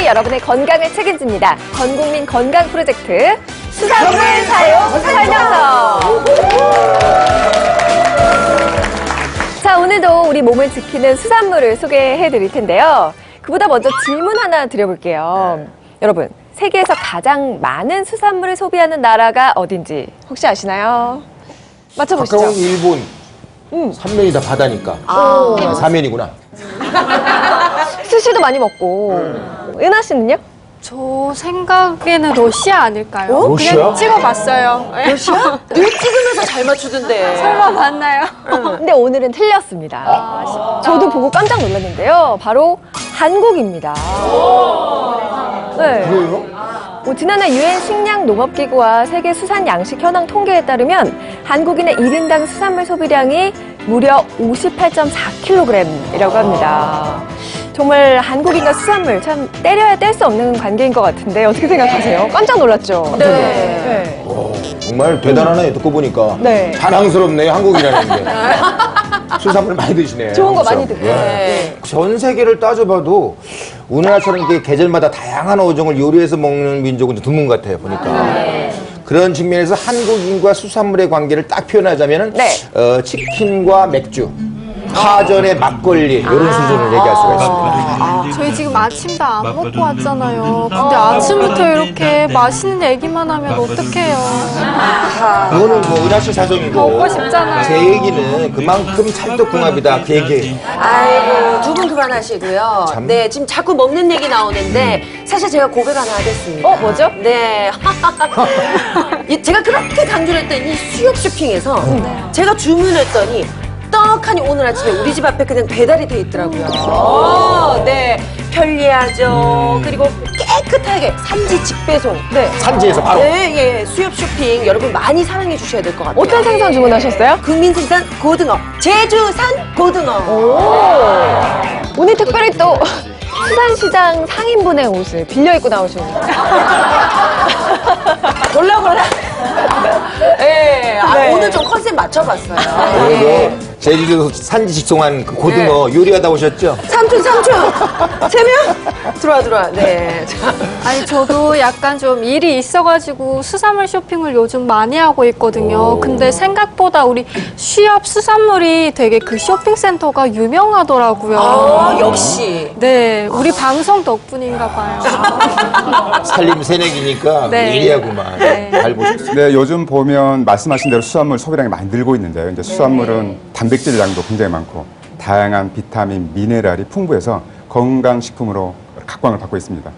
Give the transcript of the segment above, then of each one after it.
여러분의 건강을 책임집니다. 전국민 건강 프로젝트 수산물 사용 설명서. 자, 오늘도 우리 몸을 지키는 수산물을 소개해 드릴 텐데요. 그보다 먼저 질문 하나 드려볼게요. 여러분, 세계에서 가장 많은 수산물을 소비하는 나라가 어딘지 혹시 아시나요? 맞춰보시죠. 가까운 일본. 삼면이 다 바다니까. 사면이구나. 스시도 많이 먹고. 은하 씨는요? 저 생각에는 러시아 아닐까요? 러시아? 그냥 찍어봤어요. 러시아? 늘 찍으면서 잘 맞추던데. 설마 맞나요? 근데 오늘은 틀렸습니다. 저도 보고 깜짝 놀랐는데요. 바로 한국입니다. 네. 그래요? 지난해 유엔 식량농업기구와 세계수산양식현황 통계에 따르면 한국인의 1인당 수산물 소비량이 무려 58.4kg이라고 합니다. 정말 한국인과 수산물 참 때려야 뗄 수 없는 관계인 것 같은데 어떻게 생각하세요? 깜짝 놀랐죠? 네. 정말 대단하네, 듣고 보니까. 네. 자랑스럽네요, 한국이라는 게. 수산물 많이 드시네. 좋은 거 그렇죠? 많이 드세요. 예. 전 세계를 따져봐도 우리나라처럼 이렇게 계절마다 다양한 어종을 요리해서 먹는 민족은 좀 드문 것 같아요, 보니까. 그런 측면에서 한국인과 수산물의 관계를 딱 표현하자면은 네. 치킨과 맥주, 파전에 막걸리 이런 수준을 얘기할 수가 있습니다. 저희 지금 아침도 안 먹고 왔잖아요. 근데 아침부터 이렇게 맛있는 얘기만 하면 어떡해요? 이거는 뭐 은하 씨 사정이고 먹고 싶잖아요. 제 얘기는 그만큼 찰떡궁합이다 그 얘기예요. 아이고, 두 분 그만하시고요. 참. 네, 지금 자꾸 먹는 얘기 나오는데, 사실 제가 고백 하나 하겠습니다. 뭐죠? 네. 제가 그렇게 강조를 했던 이 수협 쇼핑에서 제가 주문했더니, 떡하니 오늘 아침에 우리 집 앞에 그냥 배달이 돼 있더라고요. 네. 편리하죠. 그리고 깨끗하게 산지 직배송. 네. 산지에서 바로. 네, 예. 수협 쇼핑 여러분 많이 사랑해 주셔야 될 것 같아요. 어떤 생선 주문하셨어요? 국민생산 고등어, 제주산 고등어. 오늘 특별히 또 수산시장 상인분의 옷을 빌려 입고 나오셨네요. 골라. 예. 네. 오늘 좀 컨셉 맞춰봤어요. 오늘도 제주도 산지 직송한 그 고등어 요리하다 오셨죠? 삼촌. 세 명? 들어와. 네. 자, 아니, 저도 약간 좀 일이 있어가지고 수산물 쇼핑을 요즘 많이 하고 있거든요. 근데 생각보다 우리 취업 수산물이 되게 그 쇼핑센터가 유명하더라고요. 역시. 네, 우리 방송 덕분인가 봐요. 살림 새내기니까 네. 예리하구만. 네. 잘 보셨어요. 네, 요즘 보면 말씀하신 대로 수산물 소비량이 많이 늘고 있는데요. 이제 수산물은 단백질 양도 굉장히 많고 다양한 비타민, 미네랄이 풍부해서 건강식품으로 각광을 받고 있습니다.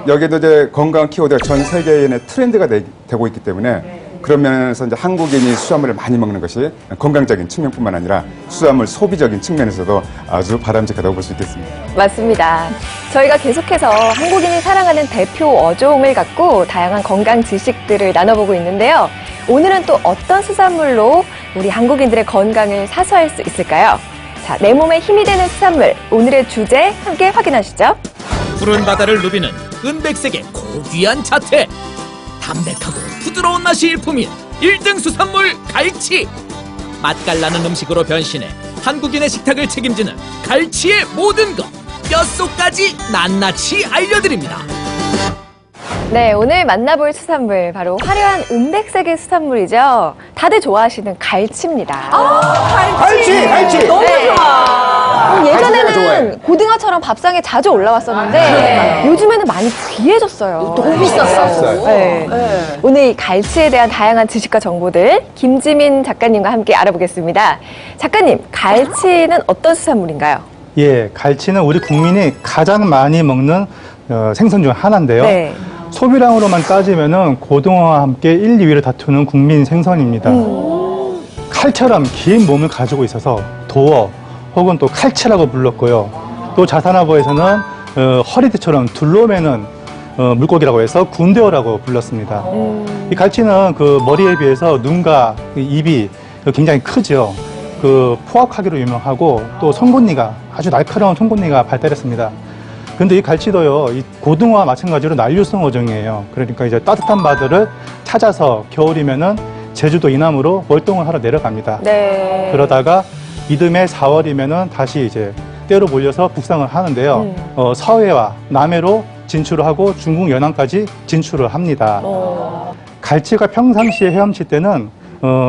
여기에도 이제 건강 키워드가 전 세계인의 트렌드가 되고 있기 때문에 그런 면에서 이제 한국인이 수산물을 많이 먹는 것이 건강적인 측면뿐만 아니라 수산물 소비적인 측면에서도 아주 바람직하다고 볼 수 있겠습니다. 맞습니다. 저희가 계속해서 한국인이 사랑하는 대표 어종을 갖고 다양한 건강 지식들을 나눠보고 있는데요. 오늘은 또 어떤 수산물로 우리 한국인들의 건강을 사수할 수 있을까요? 자, 내 몸에 힘이 되는 수산물, 오늘의 주제 함께 확인하시죠. 푸른 바다를 누비는 은백색의 고귀한 자태, 담백하고 부드러운 맛이 일품인 1등 수산물 갈치. 맛깔나는 음식으로 변신해 한국인의 식탁을 책임지는 갈치의 모든 것, 뼛속까지 낱낱이 알려드립니다. 네, 오늘 만나볼 수산물 바로 화려한 은백색의 수산물이죠. 다들 좋아하시는 갈치입니다. 갈치! 너무 네. 좋아. 예전에는 갈치가 좋아해. 고등어처럼 밥상에 자주 올라왔었는데 요즘에는 많이 귀해졌어요. 너무 비쌌어. 네. 오늘 이 갈치에 대한 다양한 지식과 정보들 김지민 작가님과 함께 알아보겠습니다. 작가님, 갈치는 어떤 수산물인가요? 예, 갈치는 우리 국민이 가장 많이 먹는 생선 중 하나인데요. 네. 소비량으로만 따지면은 고등어와 함께 1, 2위를 다투는 국민 생선입니다. 칼처럼 긴 몸을 가지고 있어서 도어 혹은 또 칼치라고 불렀고요. 또 자산어보에서는 허리띠처럼 둘러매는 물고기라고 해서 군대어라고 불렀습니다. 이 갈치는 그 머리에 비해서 눈과 입이 굉장히 크죠. 그 포악하기로 유명하고 또 송곳니가 아주 날카로운 송곳니가 발달했습니다. 근데 이 갈치도요, 이 고등어와 마찬가지로 난류성 어종이에요. 그러니까 이제 따뜻한 바다를 찾아서 겨울이면은 제주도 이남으로 월동을 하러 내려갑니다. 네. 그러다가 이듬해 4월이면은 다시 이제 때로 몰려서 북상을 하는데요. 서해와 남해로 진출을 하고 중국 연안까지 진출을 합니다. 갈치가 평상시에 헤엄칠 때는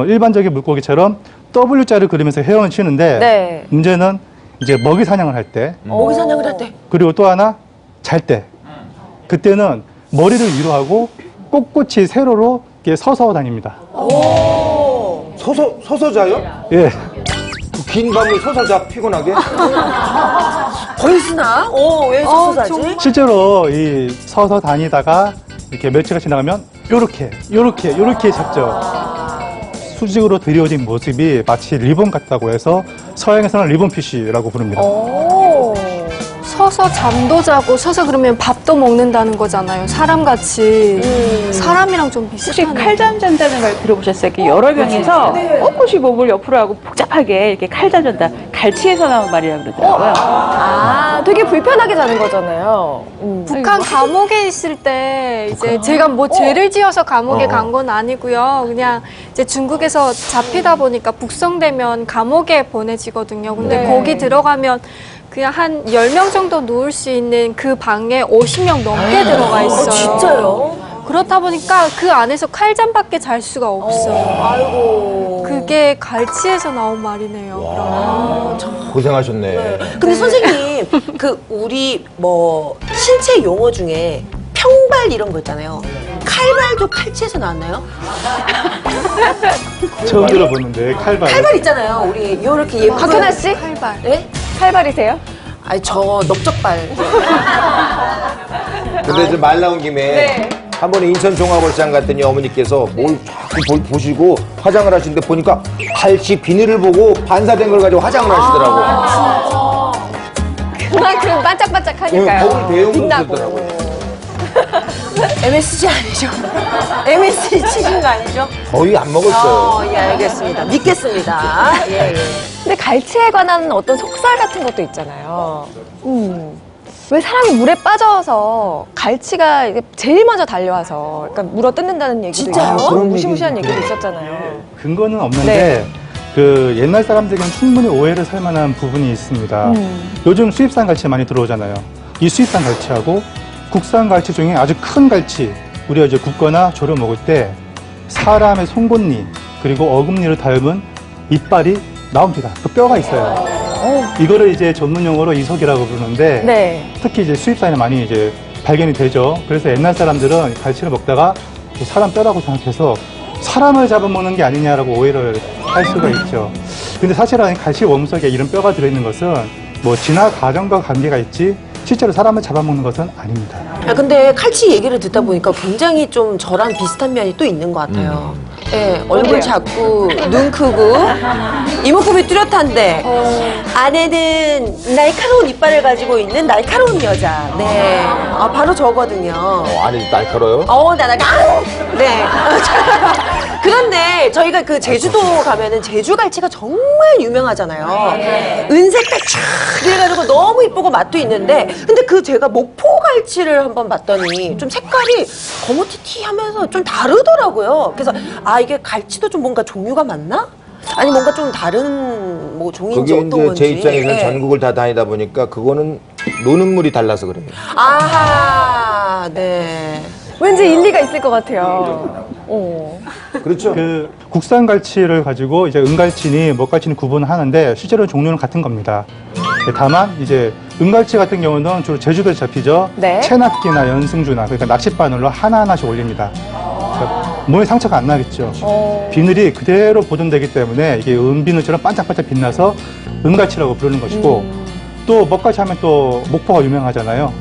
일반적인 물고기처럼 W자를 그리면서 헤엄을 치는데 네. 문제는 이제 먹이 사냥을 할 때 먹이 사냥을 할 때. 그리고 또 하나 잘 때 그때는 머리를 위로 하고 꼿꼿이 세로로 이렇게 서서 다닙니다. 서서 자요? 예. 그 긴 밤을 서서 자 피곤하게? 벌쓰나? 왜 서서 자지? 실제로 이 서서 다니다가 이렇게 며칠가 지나가면 요렇게 잡죠. 수직으로 들이워진 모습이 마치 리본 같다고 해서 서양에서는 리본피쉬라고 부릅니다. 서서 잠도 자고 서서 그러면 밥도 먹는다는 거잖아요. 사람같이. 사람이랑 좀 혹시 비슷하네요. 칼잠 잔다는 걸 들어보셨어요? 이렇게 여러 명이서 꼿꼿이 몸을 옆으로 하고 복잡하게 이렇게 칼잠 잔다. 갈치에서 나온 말이라고 그러더라고요. 아, 되게 불편하게 자는 거잖아요. 북한 감옥에 있을 때 이제 제가 뭐 죄를 지어서 감옥에 간 건 아니고요. 그냥 이제 중국에서 잡히다 보니까 북송되면 감옥에 보내지거든요. 근데 거기 들어가면 그냥 한 10명 정도 누울 수 있는 그 방에 50명 넘게 들어가 있어요. 진짜요? 그렇다 보니까 그 안에서 칼잠밖에 잘 수가 없어요. 아이고. 그게 갈치에서 나온 말이네요. 고생하셨네. 근데 선생님, 우리 신체 용어 중에 평발 이런 거 있잖아요. 칼발도 칼치에서 나왔나요? 처음 들어보는데 칼발. 칼발 있잖아요. 우리 이렇게 예쁜. 박현아 씨? 칼발. 네? 칼발이세요? 아니, 저 넓적발. 근데 이제 말 나온 김에 한 번에 인천 종합월장 갔더니 어머니께서 뭘 자꾸 보시고 화장을 하시는데 보니까 갈치 비닐을 보고 반사된 걸 가지고 화장을 하시더라고요. 그만큼 반짝반짝하니까요. 거울 대용 빛나고. 보셨더라고요. MSG 아니죠? MSG 치신 거 아니죠? 거의 안 먹었어요. 예, 알겠습니다. 믿겠습니다. 예, 예. 근데 갈치에 관한 어떤 속설 같은 것도 있잖아요. 왜 사람이 물에 빠져서 갈치가 이게 제일 먼저 달려와서 약간 물어 뜯는다는 얘기도 진짜요? 있고 그런 무시무시한 얘기 얘기도 있었잖아요. 근거는 없는데 네. 그 옛날 사람들에게는 충분히 오해를 살 만한 부분이 있습니다. 요즘 수입산 갈치 많이 들어오잖아요. 이 수입산 갈치하고 국산 갈치 중에 아주 큰 갈치, 우리가 이제 굽거나 졸여 먹을 때 사람의 송곳니 그리고 어금니를 닮은 이빨이 나옵니다. 그 뼈가 있어요. 이거를 이제 전문 용어로 이석이라고 부르는데 네. 특히 이제 수입산에 많이 이제 발견이 되죠. 그래서 옛날 사람들은 갈치를 먹다가 사람 뼈라고 생각해서 사람을 잡아먹는 게 아니냐라고 오해를 할 수가 있죠. 근데 사실은 갈치 몸속에 이런 뼈가 들어있는 것은 뭐 진화 과정과 관계가 있지 실제로 사람을 잡아먹는 것은 아닙니다. 근데 칼치 얘기를 듣다 보니까 굉장히 좀 저랑 비슷한 면이 또 있는 것 같아요. 예, 얼굴 작고, 눈 크고, 이목구비 뚜렷한데, 안에는 날카로운 이빨을 가지고 있는 날카로운 여자. 네. 바로 저거든요. 안에 날카로워요? 네. 그런데 저희가 그 제주도 가면은 제주 갈치가 정말 유명하잖아요. 은색깔 촥 이래가지고 너무 이쁘고 맛도 있는데, 근데 제가 목포 갈치를 한번 봤더니 좀 색깔이 거무튀튀하면서 좀 다르더라고요. 그래서 이게 갈치도 좀 뭔가 종류가 많나? 아니 뭔가 좀 다른 뭐 종인지 그게 어떤 이제 건지. 제 입장에서는 네. 전국을 다 다니다 보니까 그거는 노는 물이 달라서 그래요. 아하, 네. 왠지 일리가 있을 것 같아요. 그렇죠? 그 국산 갈치를 가지고 이제 은갈치니 먹갈치니 구분하는데 실제로 종류는 같은 겁니다. 다만 이제 은갈치 같은 경우는 주로 제주도에 잡히죠. 네. 채낚기나 연승주나 그러니까 낚싯바늘로 하나하나씩 올립니다. 그러니까 몸에 상처가 안 나겠죠. 비늘이 그대로 보존되기 때문에 이게 은비늘처럼 반짝반짝 빛나서 은갈치라고 부르는 것이고 또 먹갈치 하면 또 목포가 유명하잖아요.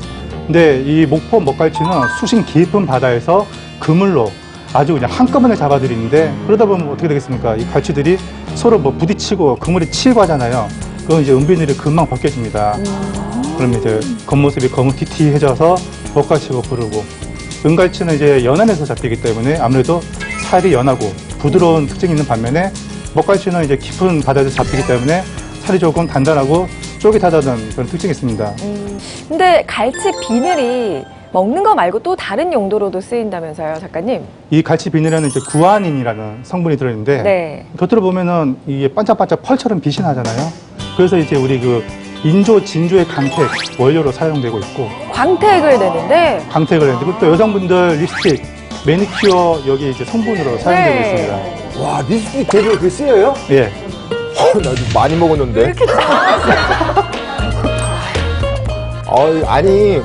근데 이 목포 먹갈치는 수심 깊은 바다에서 그물로 아주 그냥 한꺼번에 잡아들이는데 그러다 보면 어떻게 되겠습니까? 이 갈치들이 서로 뭐 부딪히고 그물에 치고 하잖아요. 그건 이제 은비늘이 금방 벗겨집니다. 그러면 이제 겉모습이 거무튀튀해져서 먹갈치고 부르고 은갈치는 이제 연안에서 잡히기 때문에 아무래도 살이 연하고 부드러운 특징이 있는 반면에 먹갈치는 이제 깊은 바다에서 잡히기 때문에 살이 조금 단단하고 쫄깃하다는 그런 특징이 있습니다. 근데 갈치 비늘이 먹는 거 말고 또 다른 용도로도 쓰인다면서요, 작가님? 이 갈치 비늘에는 이제 구아닌이라는 성분이 들어있는데 네. 겉으로 보면은 이게 반짝반짝 펄처럼 빛이 나잖아요. 그래서 이제 우리 그 인조, 진조의 광택 원료로 사용되고 있고 광택을 내는데 광택을 내는데 그리고 또 여성분들 립스틱, 매니큐어 여기 이제 성분으로 사용되고 네. 있습니다. 와, 립스틱 재료 그렇게 쓰여요? 예. 나도 많이 먹었는데. 아니.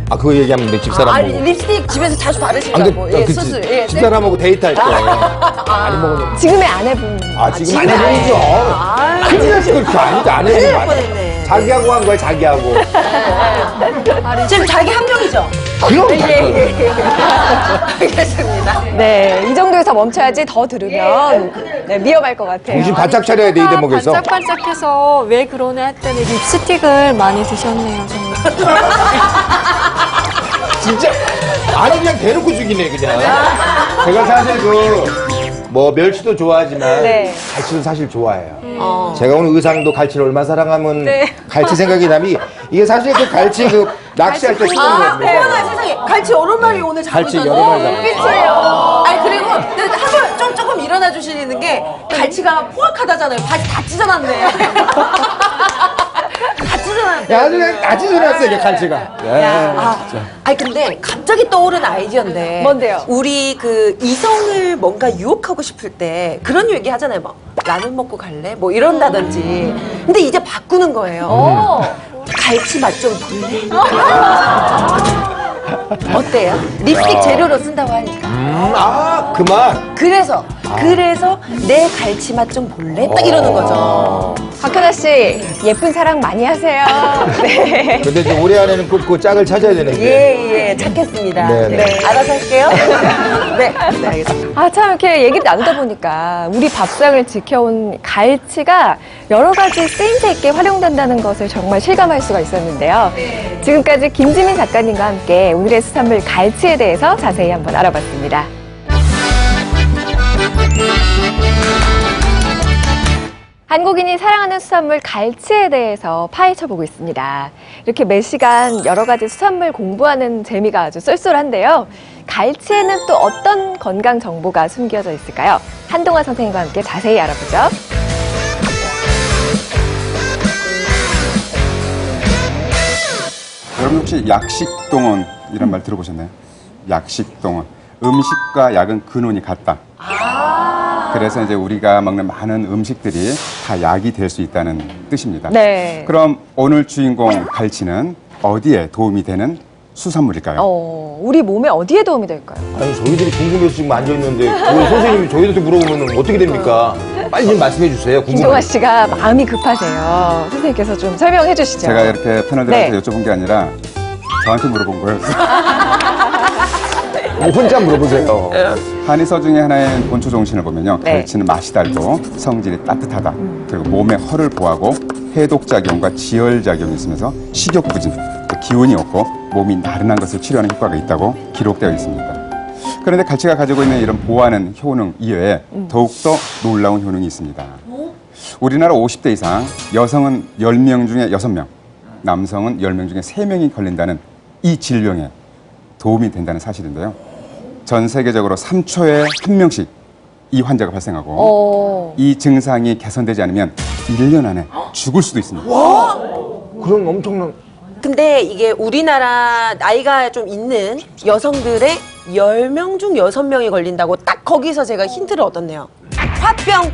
그거 얘기하면 내 집사람하고. 립스틱 집에서 자주 바르시더라고. 예, 수술. 예, 집사람하고 데이트할 때. 많이 먹었는데. 지금의 아내분. 지금 안 해보이죠. 큰일났어. 그렇게 아니다. 안 큰일 날 해보면 뻔했네. 자기하고 한 거야, 자기하고. 지금 자기 한 명이죠? 그럼. 알겠습니다. 네, 이 정도에서 멈춰야지 더 들으면 네, 위험할 것 같아요. 정신 바짝 차려야 돼, 이 대목에서. 반짝반짝해서 왜 그러네 했더니 립스틱을 많이 드셨네요, 정말. 진짜. 아니, 그냥 대놓고 죽이네, 그냥. 제가 사실 멸치도 좋아하지만 네. 갈치도 사실 좋아해요. 제가 오늘 의상도 갈치를 얼마나 사랑하면 갈치 생각이 나면 이게 사실 그 갈치 낚시할 때 쓰는 어머나 겁니다. 세상에. 갈치 여러 마리 오늘 잡고 갈치 있던데. 여러 마리 잡고 끝이에요. 그리고 한번 조금 일어나 주시는 게 갈치가 포악하다잖아요. 바지 다 찢어놨네. 다 찢어놨네. 야, 아주 그냥 다 찢어놨어, 이게 갈치가. 근데 갑자기 떠오른 아이디어인데. 뭔데요? 우리 그 이성을 뭔가 유혹하고 싶을 때 그런 얘기 하잖아요. 막 라면 먹고 갈래? 뭐 이런다든지. 근데 이제 바꾸는 거예요. 갈치 맛 좀 볼래? 어때요? 립스틱 재료로 쓴다고 하니까. 그만. 그래서 내 갈치 맛 좀 볼래? 딱 이러는 거죠. 박현아 씨, 예쁜 사랑 많이 하세요. 네. 근데 이제 올해 안에는 꼭 그 짝을 찾아야 되는데. 예, 찾겠습니다. 네, 네. 알아서 할게요. 네, 알겠습니다. 참 이렇게 얘기를 나누다 보니까 우리 밥상을 지켜온 갈치가 여러 가지 쓰임새 있게 활용된다는 것을 정말 실감할 수가 있었는데요. 지금까지 김지민 작가님과 함께 오늘의 수산물 갈치에 대해서 자세히 한번 알아봤습니다. 한국인이 사랑하는 수산물 갈치에 대해서 파헤쳐보고 있습니다. 이렇게 매 시간 여러 가지 수산물 공부하는 재미가 아주 쏠쏠한데요. 갈치에는 또 어떤 건강 정보가 숨겨져 있을까요? 한동화 선생님과 함께 자세히 알아보죠. 여러분 혹시 약식동원 이런 말 들어보셨나요? 약식동원. 음식과 약은 근원이 같다. 그래서 이제 우리가 먹는 많은 음식들이 다 약이 될 수 있다는 뜻입니다. 네. 그럼 오늘 주인공 갈치는 어디에 도움이 되는 수산물일까요? 우리 몸에 어디에 도움이 될까요? 아니, 저희들이 궁금해서 지금 앉아있는데, 선생님이 저희한테 물어보면 어떻게 됩니까? 빨리 좀 말씀해 주세요. 김동화 씨가 마음이 급하세요. 선생님께서 좀 설명해 주시죠. 제가 이렇게 패널들한테 네. 여쭤본 게 아니라 저한테 물어본 거였어요. 혼자 물어보세요. 한의서 중에 하나인 본초 정신을 보면요. 네. 갈치는 맛이 달고 성질이 따뜻하다. 그리고 몸의 허를 보하고 해독작용과 지혈작용이 있으면서 식욕부진, 기운이 없고 몸이 나른한 것을 치료하는 효과가 있다고 기록되어 있습니다. 그런데 갈치가 가지고 있는 이런 보호하는 효능 이외에 더욱더 놀라운 효능이 있습니다. 우리나라 50대 이상 여성은 10명 중에 6명, 남성은 10명 중에 3명이 걸린다는 이 질병에 도움이 된다는 사실인데요. 전 세계적으로 3초에 1명씩 이 환자가 발생하고 이 증상이 개선되지 않으면 1년 안에 죽을 수도 있습니다. 그럼 엄청난. 근데 이게 우리나라 나이가 좀 있는 여성들의 10명 중 6명이 걸린다고 딱 거기서 제가 힌트를 얻었네요. 화병.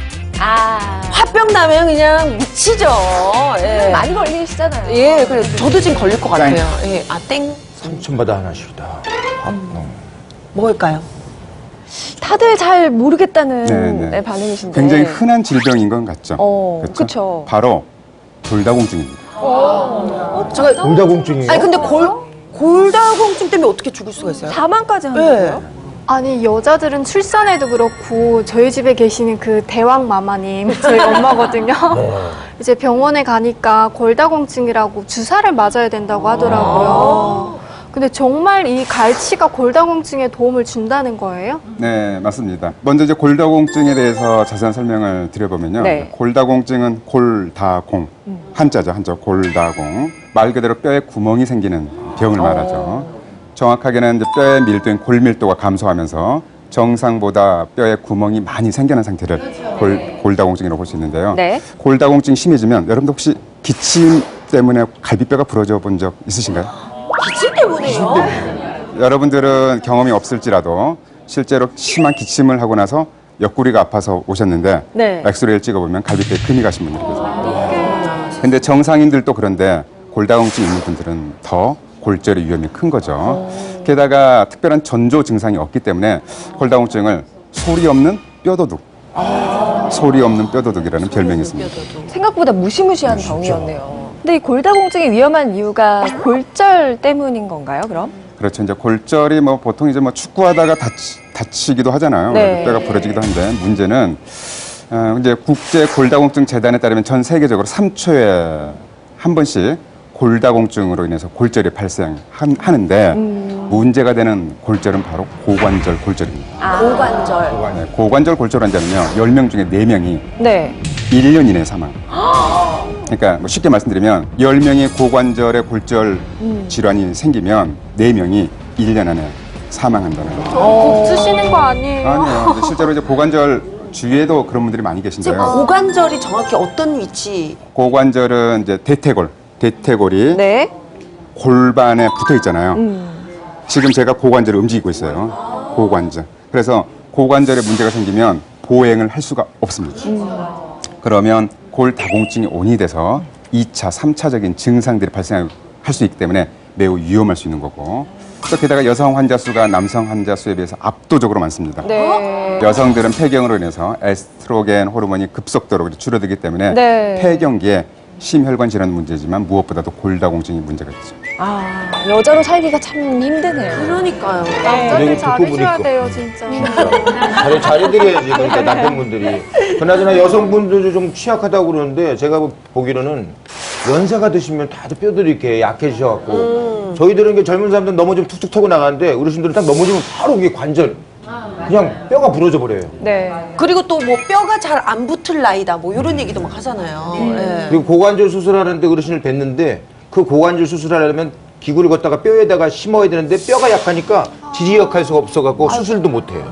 화병 나면 그냥 미치죠. 예. 많이 걸리시잖아요. 예, 그래. 저도 지금 걸릴 것 같아요. 예. 땡. 삼천바다 하나씩이다. 뭘까요? 다들 잘 모르겠다는 네, 네. 반응이신데. 굉장히 흔한 질병인 건 같죠? 그쵸. 바로 골다공증입니다. 골다공증이요? 아니, 근데 골다공증 때문에 어떻게 죽을 수가 있어요? 사망까지 하는 거예요? 아니, 여자들은 출산에도 그렇고 저희 집에 계시는 그 대왕 마마님 저희 엄마거든요. 이제 병원에 가니까 골다공증이라고 주사를 맞아야 된다고 하더라고요. 근데 정말 이 갈치가 골다공증에 도움을 준다는 거예요? 네, 맞습니다. 먼저 이제 골다공증에 대해서 자세한 설명을 드려보면요. 네. 골다공증은 골다공, 한자죠, 한자 골다공. 말 그대로 뼈에 구멍이 생기는 병을 말하죠. 정확하게는 이제 뼈의 밀도인 골밀도가 감소하면서 정상보다 뼈에 구멍이 많이 생겨난 상태를 골다공증이라고 볼 수 있는데요. 네. 골다공증이 심해지면 여러분들 혹시 기침 때문에 갈비뼈가 부러져 본 적 있으신가요? 기침 때문에요? 여러분들은 경험이 없을지라도 실제로 심한 기침을 하고 나서 옆구리가 아파서 오셨는데 네. 엑스레이를 찍어보면 갈비뼈에 금이 가신 분들이 계세요. 근데 정상인들도 그런데 골다공증 있는 분들은 더 골절의 위험이 큰 거죠. 게다가 특별한 전조 증상이 없기 때문에 골다공증을 소리 없는 뼈도둑, 소리 없는 뼈도둑이라는 별명이 있습니다. 생각보다 무시무시한 병이었네요. 근데 이 골다공증이 위험한 이유가 골절 때문인 건가요, 그럼? 그렇죠. 이제 골절이 뭐 보통 이제 뭐 축구하다가 다치기도 하잖아요. 네. 뼈가 부러지기도 한데 문제는 이제 국제 골다공증 재단에 따르면 전 세계적으로 3초에 한 번씩 골다공증으로 인해서 골절이 발생하는데 문제가 되는 골절은 바로 고관절 골절입니다. 고관절. 고관절 골절 환자는요, 10명 중에 4명이 네. 1년 이내에 사망. 그러니까 뭐 쉽게 말씀드리면 10명이 고관절의 골절 질환이 생기면 4명이 1년 안에 사망한다는 거죠. 복 쓰시는 거 아니에요? 아니에요. 근데 실제로 이제 고관절 주위에도 그런 분들이 많이 계신데요. 고관절이 정확히 어떤 위치? 고관절은 이제 대퇴골이 네. 골반에 붙어 있잖아요. 지금 제가 고관절을 움직이고 있어요. 고관절. 그래서 고관절에 문제가 생기면 보행을 할 수가 없습니다. 그러면 골다공증이 원인이 돼서 2차, 3차적인 증상들이 발생할 수 있기 때문에 매우 위험할 수 있는 거고, 또 게다가 여성 환자 수가 남성 환자 수에 비해서 압도적으로 많습니다. 네. 여성들은 폐경으로 인해서 에스트로겐 호르몬이 급속도로 줄어들기 때문에 네. 폐경기에 심혈관 질환 문제지만 무엇보다도 골다공증이 문제가 있죠. 아, 여자로 살기가 참 힘드네요. 그러니까요. 남자들 되게 잘해줘야 듣고 보니까. 돼요, 진짜. 잘해드려야지, 그러니까 남편분들이. 그나저나 여성분들도 좀 취약하다고 그러는데 제가 보기로는 연세가 드시면 다들 뼈들이 이렇게 약해지셔갖고 저희들은 이게 젊은 사람들은 넘어지면 툭툭 터고 나가는데 어르신들은 딱 넘어지면 바로 이게 관절 그냥 뼈가 부러져 버려요. 네. 그리고 또 뭐 뼈가 잘 안 붙을 나이다 뭐 이런 얘기도 막 하잖아요. 예. 그리고 고관절 수술하는데 어르신을 뵀는데 그 고관절 수술하려면 기구를 걷다가 뼈에다가 심어야 되는데 뼈가 약하니까 지지역할 수가 없어갖고 수술도 못해요.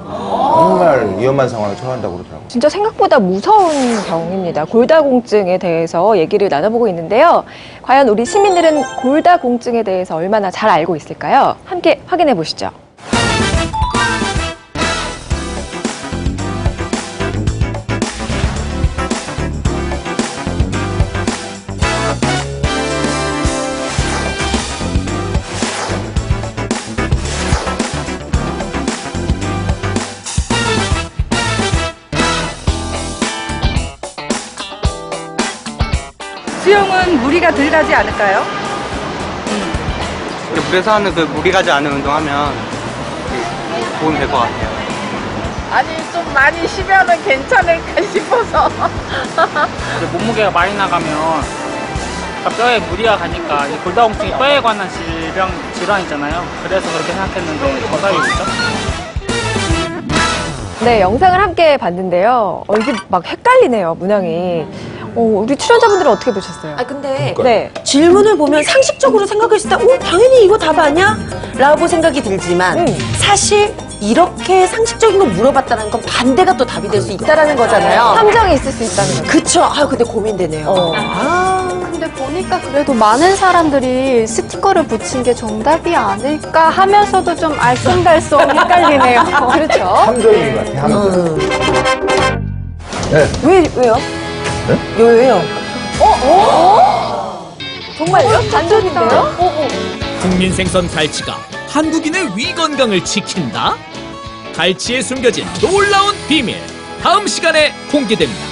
정말 위험한 상황을 처한다고 그러더라고요. 진짜 생각보다 무서운 병입니다. 골다공증에 대해서 얘기를 나눠보고 있는데요. 과연 우리 시민들은 골다공증에 대해서 얼마나 잘 알고 있을까요? 함께 확인해 보시죠. 수영은 무리가 덜 가지 않을까요? 물에서 하는 그 무리 가지 않은 운동하면 도움이 될 것 같아요. 아니 좀 많이 쉬면은 괜찮을까 싶어서. 몸무게가 많이 나가면 뼈에 무리가 가니까 이 골다공증이 뼈에 관한 질환이잖아요. 그래서 그렇게 생각했는데 정답이겠죠? 네, 영상을 함께 봤는데요. 이게 막 헷갈리네요, 문항이. 우리 출연자분들은 어떻게 보셨어요? 아 근데 네. 질문을 보면 상식적으로 생각했을 때 당연히 이거 답 아니야? 라고 생각이 들지만 사실 이렇게 상식적인 거 물어봤다는 건 반대가 또 답이 될 수 있다라는 거잖아요. 함정이 있을 수 있다는 거죠. 그쵸. 아 근데 고민되네요. 근데 보니까 그래도 많은 사람들이 스티커를 붙인 게 정답이 아닐까 하면서도 좀 알쏭달쏭 헷갈리네요. 그렇죠. 함정인 것 같아요. 함정. 왜요? 왜요? 정말요? 반전인데요? 국민생선 갈치가 한국인의 위 건강을 지킨다? 갈치에 숨겨진 놀라운 비밀 다음 시간에 공개됩니다.